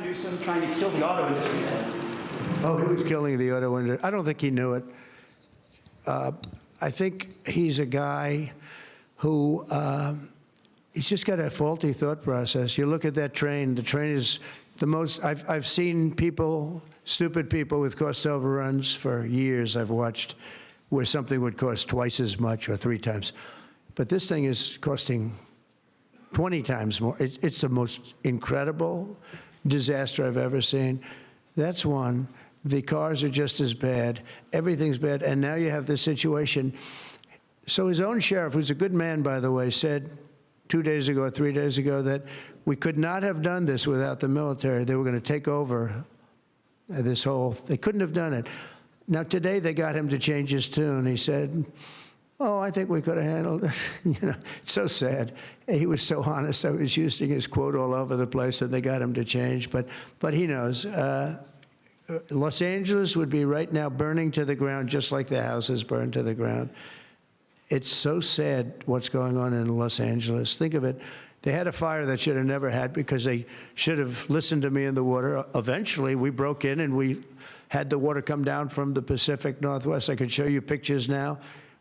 Gavin Newsom trying to kill the auto industry then? Oh, he was killing the auto industry. I don't think he knew it. I think he's a guy who, he's just got a faulty thought process. You look at that train, the train is the most, I've seen people, stupid people with cost overruns for years I've watched, where something would cost twice as much or 3 times. But this thing is costing 20 times more. It's the most incredible disaster I've ever seen. That's one. The cars are just as bad. Everything's bad. And now you have this situation. So his own sheriff, who's a good man, by the way, said 2 days ago or 3 days ago that we could not have done this without the military. They were going to take over this whole, they couldn't have done it. Now today they got him to change his tune. He said, oh, I think we could have handled it. You know, it's so sad. He was so honest. I was using his quote all over the place, and they got him to change. But he knows. Los Angeles would be right now burning to the ground, just like the houses burned to the ground. It's so sad what's going on in Los Angeles. Think of it. They had a fire that should have never had because they should have listened to me in the water. Eventually, we broke in and we had the water come down from the Pacific Northwest. I could show you pictures now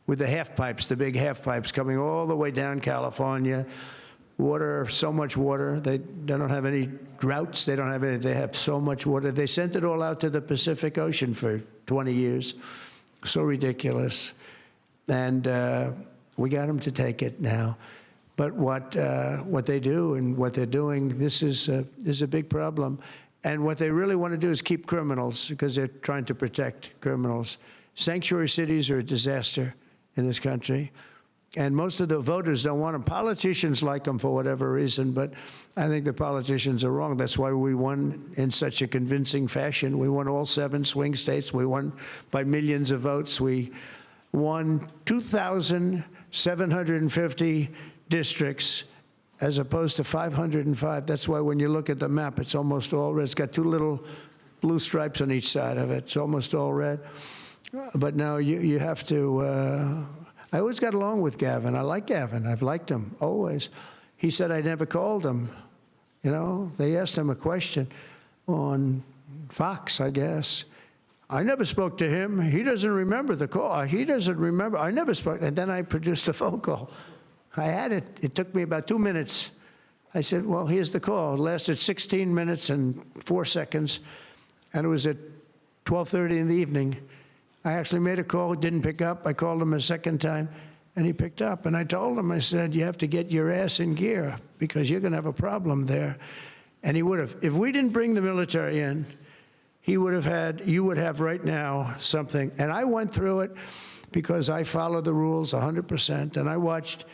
with the half pipes, the big half pipes coming all the way down California. Water, so much water. They don't have any droughts. They don't have any. They have so much water. They sent it all out to the Pacific Ocean for 20 years. So ridiculous. And we got them to take it now. But what they do and what they're doing, this is a big problem. And what they really want to do is keep criminals because they're trying to protect criminals. Sanctuary cities are a disaster in this country. And most of the voters don't want them. Politicians like them for whatever reason, but I think the politicians are wrong. That's why we won in such a convincing fashion. We won all 7 swing states. We won by millions of votes. We won 2,750 districts as opposed to 505. That's why when you look at the map, it's almost all red. It's got 2 little blue stripes on each side of it. It's almost all red. But now you have to, I always got along with Gavin. I like Gavin. I've liked him, always. He said I never called him. You know, they asked him a question on Fox, I guess. I never spoke to him. He doesn't remember the call. He doesn't remember. I never spoke. And then I produced a phone call. I had it. It took me about 2 minutes. I said, well, here's the call. It lasted 16 minutes and 4 seconds. And it was at 12:30 in the evening. I actually made a call, didn't pick up. I called him a second time, and he picked up. And I told him, I said, you have to get your ass in gear because you're going to have a problem there. And he would have. If we didn't bring the military in, he would have had, you would have right now something. And I went through it because I follow the rules 100%. And I watched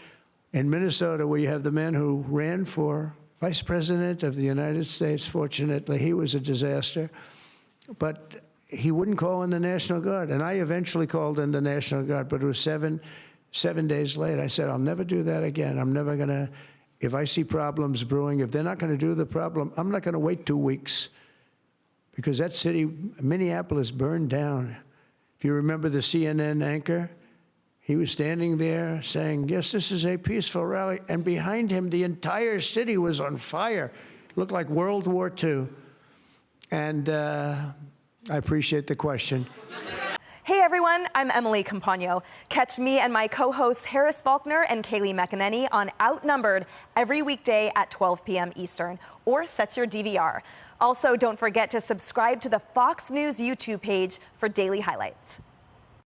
in Minnesota where you have the man who ran for vice president of the United States. Fortunately, he was a disaster. But he wouldn't call in the National Guard. And I eventually called in the National Guard, but it was seven days late. I said, I'll never do that again. I'm never going to, if I see problems brewing, if they're not going to do the problem, I'm not going to wait 2 weeks. Because that city, Minneapolis, burned down. If you remember the CNN anchor, he was standing there saying, yes, this is a peaceful rally. And behind him, the entire city was on fire. It looked like World War II. And I appreciate the question. Hey everyone, I'm Emily Campagno. Catch me and my co-hosts Harris Faulkner and Kaylee McEnany on Outnumbered every weekday at 12 p.m. Eastern, or set your DVR. Also, don't forget to subscribe to the Fox News YouTube page for daily highlights.